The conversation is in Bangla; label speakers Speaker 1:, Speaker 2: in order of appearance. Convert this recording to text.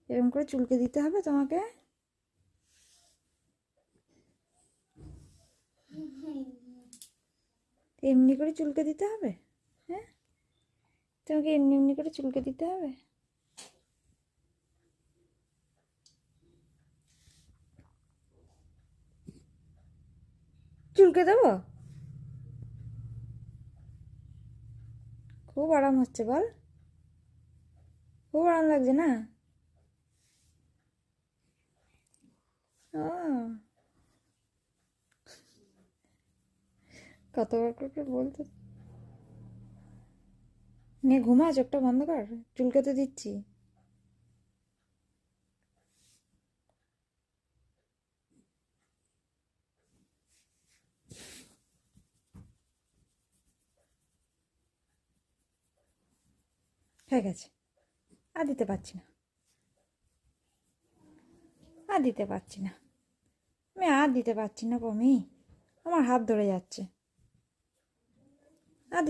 Speaker 1: এরকম করে চুলকে দিতে হবে তোমাকে। এমনি করে চুলকে দিতে হবে। হ্যাঁ, তোমাকে এমনি এমনি করে চুলকে দিতে হবে। চুলকে দেবো? খুব আরাম হচ্ছে বল, খুব আরাম লাগছে না? ও, কতবার করে বলতে। নিয়ে ঘুমা, চোখটা বন্ধ কর, চুলকে তো দিচ্ছি। হয়ে গেছে, আর দিতে পারছি না, আর দিতে পারছি না, আমি আর দিতে পারছি না পমি, আমার হাত ধরে যাচ্ছে। আর